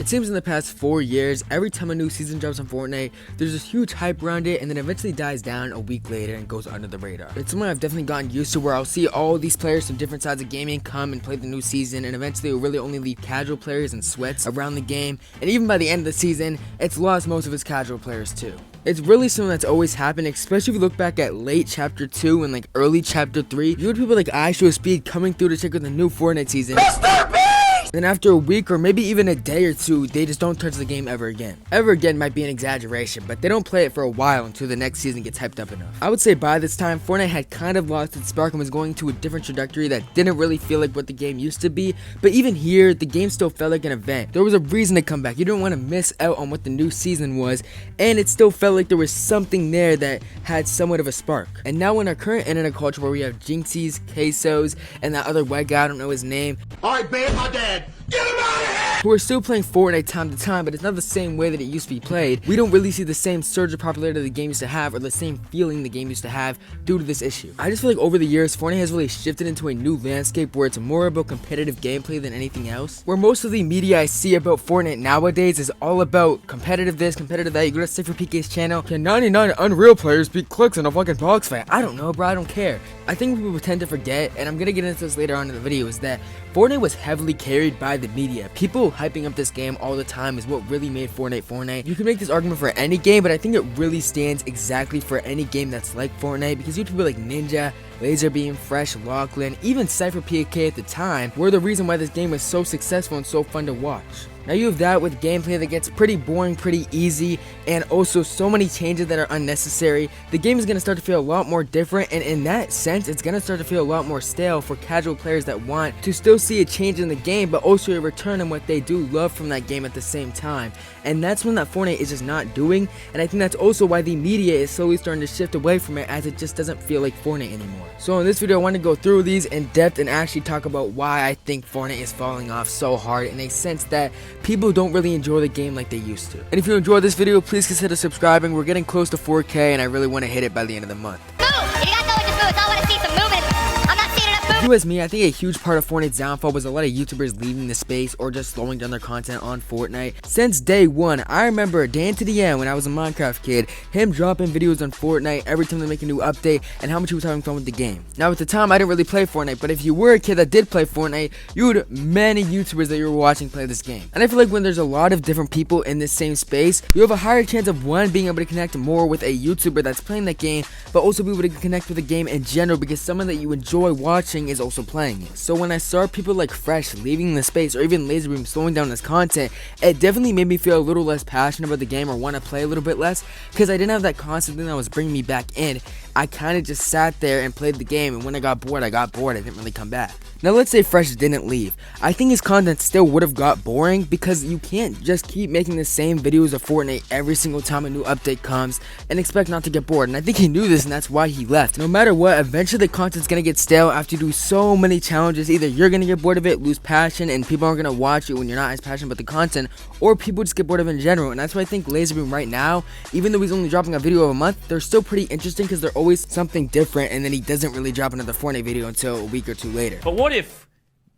It seems in the past 4 years, every time a new season drops on Fortnite, there's this huge hype around it and then eventually dies down a week later and goes under the radar. It's something I've definitely gotten used to, where I'll see all these players from different sides of gaming come and play the new season, and eventually it'll really only leave casual players and sweats around the game, and even by the end of the season, it's lost most of its casual players too. It's really something that's always happened, especially if you look back at late chapter 2 and like early chapter 3. You had people like iShowSpeed coming through to check out the new Fortnite season. Then after a week or maybe even a day or two, they just don't touch the game ever again. Ever again might be an exaggeration, but they don't play it for a while until the next season gets hyped up enough. I would say by this time, Fortnite had kind of lost its spark and was going to a different trajectory that didn't really feel like what the game used to be. But even here, the game still felt like an event. There was a reason to come back. You didn't want to miss out on what the new season was, and it still felt like there was something there that had somewhat of a spark. And now in our current internet culture where we have Jinxies, Quesos, and that other white guy, I don't know his name. I banned my dad. Get him out of here! Who are still playing Fortnite time to time, but it's not the same way that it used to be played. We don't really see the same surge of popularity the game used to have, or the same feeling the game used to have due to this issue. I just feel like over the years, Fortnite has really shifted into a new landscape where it's more about competitive gameplay than anything else. Where most of the media I see about Fortnite nowadays is all about competitive this, competitive that. You go to Safer PK's channel, can 99 Unreal players beat clicks in a fucking box fight? I don't know, bro, I don't care. I think what people tend to forget, and I'm gonna get into this later on in the video, is that Fortnite was heavily carried by the media. People hyping up this game all the time is what really made Fortnite. You can make this argument for any game, but I think it really stands exactly for any game that's like Fortnite, because you have people like Ninja, Laserbeam, Fresh, Lachlan, even Cypher PK at the time were the reason why this game was so successful and so fun to watch. Now you have that with gameplay that gets pretty boring pretty easy, and also so many changes that are unnecessary. The game is going to start to feel a lot more different, and in that sense it's going to start to feel a lot more stale for casual players that want to still see a change in the game, but also a return in what they do love from that game at the same time. And that's when that Fortnite is just not doing, and I think that's also why the media is slowly starting to shift away from it, as it just doesn't feel like Fortnite anymore. So in this video I want to go through these in depth and actually talk about why I think Fortnite is falling off so hard, in a sense that people don't really enjoy the game like they used to. And if you enjoyed this video, please consider subscribing. We're getting close to 4K and I really want to hit it by the end of the month. Move! If you guys know what just moves, I want to see some movement. I'm not seeing enough movement. You as me, I think a huge part of Fortnite's downfall was a lot of YouTubers leaving the space or just slowing down their content on Fortnite. Since day one, I remember Dan to the end when I was a Minecraft kid, him dropping videos on Fortnite every time they make a new update and how much he was having fun with the game. Now at the time, I didn't really play Fortnite, but if you were a kid that did play Fortnite, you had many YouTubers that you were watching play this game. And I feel like when there's a lot of different people in this same space, you have a higher chance of one, being able to connect more with a YouTuber that's playing that game, but also be able to connect with the game in general because someone that you enjoy watching is also playing it. So when I saw people like Fresh leaving the space, or even Laserbeam slowing down his content, it definitely made me feel a little less passionate about the game or want to play a little bit less, because I didn't have that constant thing that was bringing me back in. I kind of just sat there and played the game, and when I got bored, I didn't really come back. Now let's say Fresh didn't leave. I think his content still would have got boring, because you can't just keep making the same videos of Fortnite every single time a new update comes and expect not to get bored, and I think he knew this, and that's why he left. No matter what, eventually the content's gonna get stale after you do so many challenges. Either you're gonna get bored of it, lose passion, and people aren't gonna watch it when you're not as passionate about the content, or people just get bored of it in general. And that's why I think Laserbeam right now, even though he's only dropping a video a month, they're still pretty interesting because they're always something different, and then he doesn't really drop another Fortnite video until a week or two later. But what if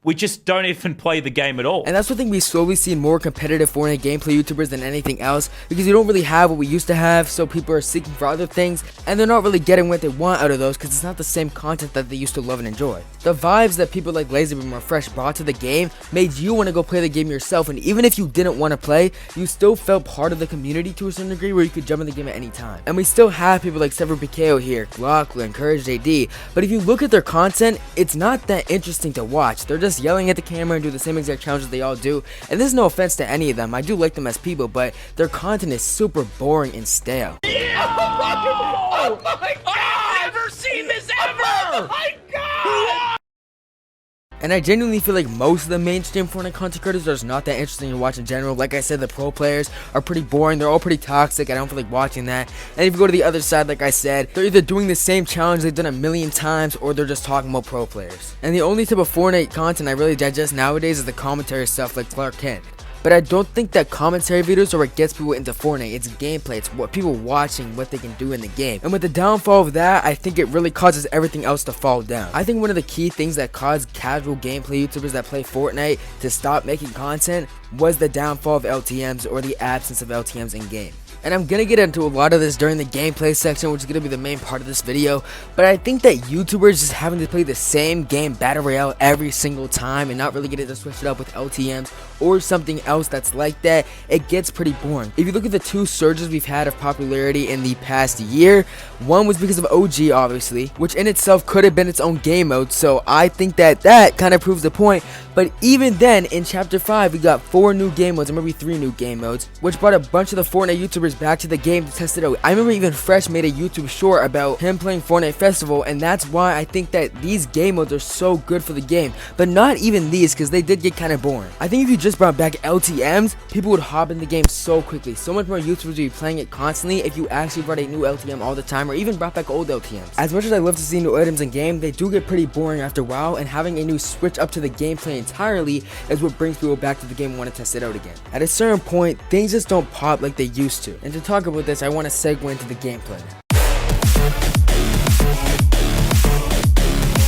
we just don't even play the game at all? And that's what I think we slowly see more competitive Fortnite gameplay YouTubers than anything else, because you don't really have what we used to have, so people are seeking for other things, and they're not really getting what they want out of those because it's not the same content that they used to love and enjoy. The vibes that people like Laserbeam or Fresh brought to the game made you want to go play the game yourself, and even if you didn't want to play, you still felt part of the community to a certain degree where you could jump in the game at any time. And we still have people like Cypher PK here, Lachlan, Courage JD, but if you look at their content, it's not that interesting to watch. They're just yelling at the camera and do the same exact challenges they all do, and there's no offense to any of them. I do like them as people, but their content is super boring and stale. Yeah! Oh my god! I've never seen this ever! Oh my god! And I genuinely feel like most of the mainstream Fortnite content creators are just not that interesting to watch in general. Like I said, the pro players are pretty boring. They're all pretty toxic. I don't feel like watching that. And if you go to the other side, like I said, they're either doing the same challenge they've done a million times, or they're just talking about pro players. And the only type of Fortnite content I really digest nowadays is the commentary stuff like Clark Kent. but I don't think that commentary videos are what gets people into Fortnite. It's gameplay, it's what people watching, what they can do in the game. And with the downfall of that, I think it really causes everything else to fall down. I think one of the key things that caused casual gameplay YouTubers that play Fortnite to stop making content was the downfall of LTMs, or the absence of LTMs in game. And I'm gonna get into a lot of this during the gameplay section, which is gonna be the main part of this video, but I think that YouTubers just having to play the same game, Battle Royale, every single time and not really getting to switch it up with LTMs or something else that's like that, it gets pretty boring. If you look at the two surges we've had of popularity in the past year, one was because of OG, obviously, which in itself could have been its own game mode, so I think that that kind of proves the point. But even then, in Chapter 5, we got 4 new game modes, or maybe 3 new game modes, which brought a bunch of the Fortnite YouTubers back to the game to test it out. I remember even Fresh made a YouTube short about him playing Fortnite Festival, and that's why I think that these game modes are so good for the game. But not even these, because they did get kind of boring. I think if you just brought back LTMs, people would hop in the game so quickly. So much more YouTubers would be playing it constantly if you actually brought a new LTM all the time, or even brought back old LTMs. As much as I love to see new items in game, they do get pretty boring after a while, and having a new switch up to the gameplay entirely is what brings people back to the game and want to test it out again. At a certain point, things just don't pop like they used to. And to talk about this, I want to segue into the gameplay.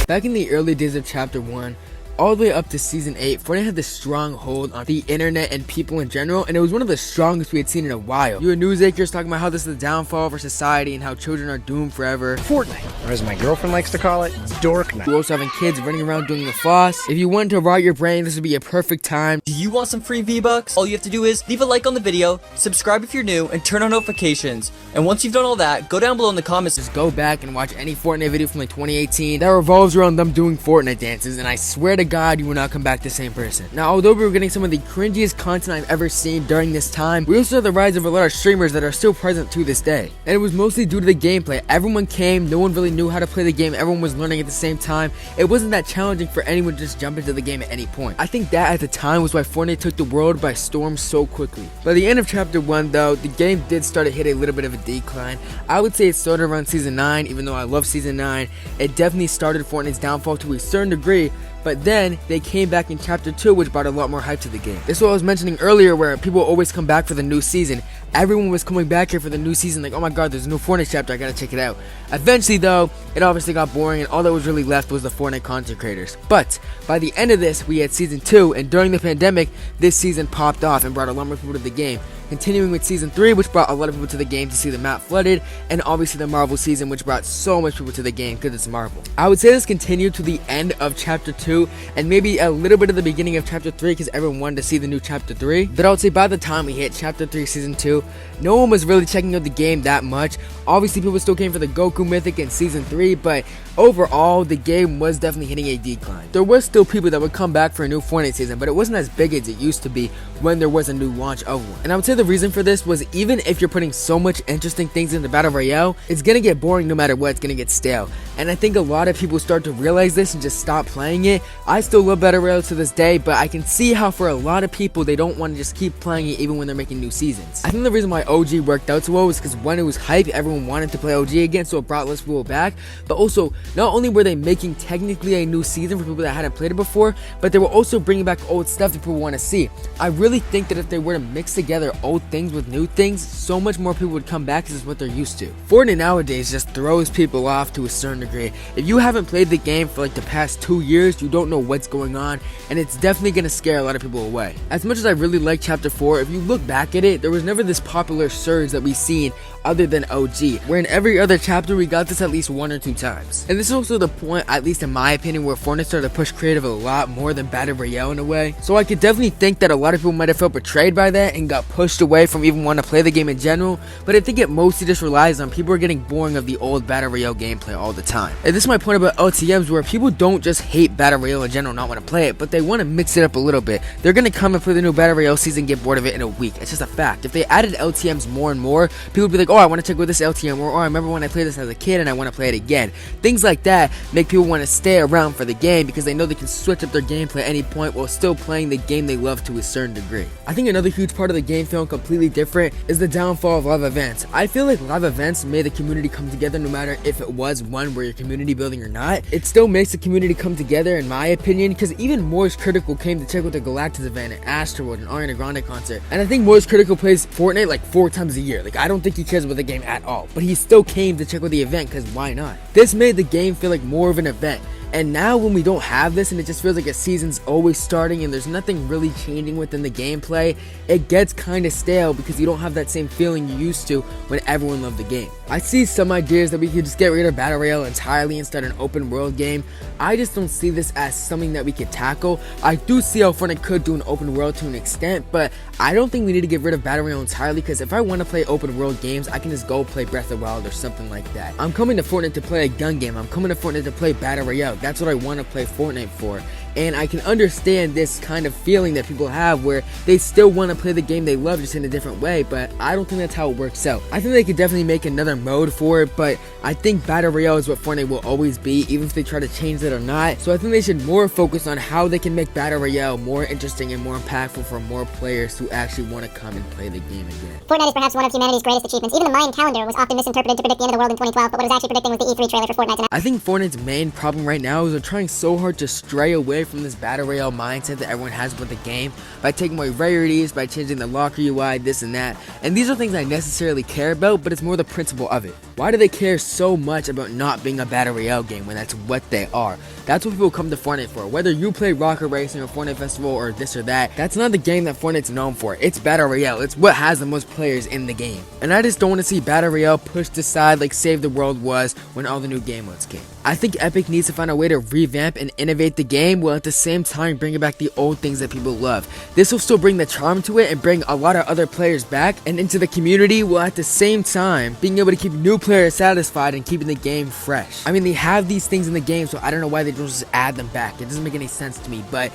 Back in the early days of Chapter 1, all the way up to Season 8, Fortnite had this strong hold on the internet and people in general, and it was one of the strongest we had seen in a while. You had news anchors talking about how this is the downfall of our society and how children are doomed forever. Fortnite, or as my girlfriend likes to call it, Dork Night. We're also having kids running around doing the floss. If you wanted to rot your brain, this would be a perfect time. Do you want some free V-Bucks? All you have to do is leave a like on the video, subscribe if you're new, and turn on notifications. And once you've done all that, go down below in the comments. Just go back and watch any Fortnite video from like 2018 that revolves around them doing Fortnite dances, and I swear to God, you will not come back the same person. Now, although we were getting some of the cringiest content I've ever seen during this time, we also had the rise of a lot of streamers that are still present to this day. And it was mostly due to the gameplay. Everyone came, no one really knew how to play the game, everyone was learning at the same time. It wasn't that challenging for anyone to just jump into the game at any point. I think that at the time was why Fortnite took the world by storm so quickly. By the end of Chapter 1 though, the game did start to hit a little bit of a decline. I would say it started around Season 9, even though I love Season 9. It definitely started Fortnite's downfall to a certain degree, but then they came back in Chapter 2, which brought a lot more hype to the game. This is what I was mentioning earlier, where people always come back for the new season. Everyone was coming back here for the new season, like, oh my god, there's a new Fortnite chapter, I gotta check it out. Eventually though, it obviously got boring, and all that was really left was the Fortnite content creators. But by the end of this, we had Season 2, and during the pandemic, this season popped off and brought a lot more people to the game. Continuing with Season 3, which brought a lot of people to the game to see the map flooded, and obviously the Marvel season, which brought so much people to the game because it's Marvel. I would say this continued to the end of Chapter 2, and maybe a little bit of the beginning of Chapter 3 because everyone wanted to see the new Chapter 3. But I would say by the time we hit Chapter 3 Season 2, no one was really checking out the game that much. Obviously, people still came for the Goku Mythic in Season 3, but overall, the game was definitely hitting a decline. There was still people that would come back for a new Fortnite season, but it wasn't as big as it used to be when there was a new launch of one. And I would say the reason for this was, even if you're putting so much interesting things into Battle Royale, it's gonna get boring no matter what, it's gonna get stale. And I think a lot of people start to realize this and just stop playing it. I still love Battle Royale to this day, but I can see how for a lot of people, they don't want to just keep playing it even when they're making new seasons. I think the reason why OG worked out so well was because when it was hype, everyone wanted to play OG again, so it brought less people back. But also, not only were they making technically a new season for people that hadn't played it before, but they were also bringing back old stuff that people want to see. I really think that if they were to mix together old things with new things, so much more people would come back because it's what they're used to. Fortnite nowadays just throws people off to a certain degree. If you haven't played the game for like the past 2 years, you don't know what's going on, and it's definitely going to scare a lot of people away. As much as I really like Chapter 4, if you look back at it, there was never this popular surge that we've seen other than OG, where in every other chapter we got this at least 1 or 2 times. And this is also the point, at least in my opinion, where Fortnite started to push creative a lot more than Battle Royale in a way. So I could definitely think that a lot of people might have felt betrayed by that and got pushed away from even wanting to play the game in general, but I think it mostly just relies on people are getting boring of the old Battle Royale gameplay all the time. And this is my point about LTMs, where people don't just hate Battle Royale in general, not want to play it, but they want to mix it up a little bit. They're going to come and play the new Battle Royale season, get bored of it in a week. It's just a fact. If they added LTMs more and more, people would be like, oh, I want to check with this LTM, or oh, I remember when I played this as a kid and I want to play it again. Things like that make people want to stay around for the game because they know they can switch up their gameplay at any point while still playing the game they love to a certain degree. disagree. I think another huge part of the game feeling completely different is the downfall of live events. I feel like live events made the community come together no matter if it was one where you're community building or not. It still makes the community come together in my opinion, because even Moist Critical came to check out the Galactus event at Astroworld and Ariana Grande concert. And I think Moist Critical plays Fortnite like 4 times a year. Like, I don't think he cares about the game at all, but he still came to check out the event because why not? This made the game feel like more of an event. And now when we don't have this and it just feels like a season's always starting and there's nothing really changing within the gameplay, it gets kind of stale because you don't have that same feeling you used to when everyone loved the game. I see some ideas that we could just get rid of Battle Royale entirely and start an open world game. I just don't see this as something that we could tackle. I do see how Fortnite could do an open world to an extent, but I don't think we need to get rid of Battle Royale entirely, because if I want to play open world games, I can just go play Breath of the Wild or something like that. I'm coming to Fortnite to play a gun game. I'm coming to Fortnite to play Battle Royale. That's what I want to play Fortnite for. And I can understand this kind of feeling that people have where they still want to play the game they love just in a different way, but I don't think that's how it works out. I think they could definitely make another mode for it, but I think Battle Royale is what Fortnite will always be, even if they try to change it or not. So I think they should more focus on how they can make Battle Royale more interesting and more impactful for more players who actually want to come and play the game again. Fortnite is perhaps one of humanity's greatest achievements. Even the Mayan calendar was often misinterpreted to predict the end of the world in 2012, but what it was actually predicting was the E3 trailer for Fortnite. I think Fortnite's main problem right now is they're trying so hard to stray away from this Battle Royale mindset that everyone has with the game by taking away rarities, by changing the locker UI, this and that. And these are things I necessarily care about, but it's more the principle of it. Why do they care so much about not being a Battle Royale game when that's what they are? That's what people come to Fortnite for. Whether you play Rocket Racing or Fortnite Festival or this or that, that's not the game that Fortnite's known for. It's Battle Royale. It's what has the most players in the game. And I just don't want to see Battle Royale pushed aside like Save the World was when all the new game modes came. I think Epic needs to find a way to revamp and innovate the game while at the same time bringing back the old things that people love. This will still bring the charm to it and bring a lot of other players back and into the community, while at the same time being able to keep new players satisfied and keeping the game fresh. I mean, they have these things in the game, so I don't know why they don't just add them back. It doesn't make any sense to me, but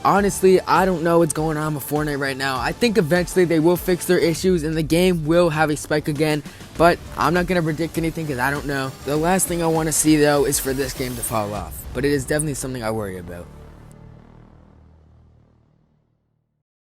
honestly, I don't know what's going on with Fortnite right now. I think eventually they will fix their issues and the game will have a spike again, but I'm not going to predict anything because I don't know. The last thing I want to see though is for this game to fall off, but it is definitely something I worry about.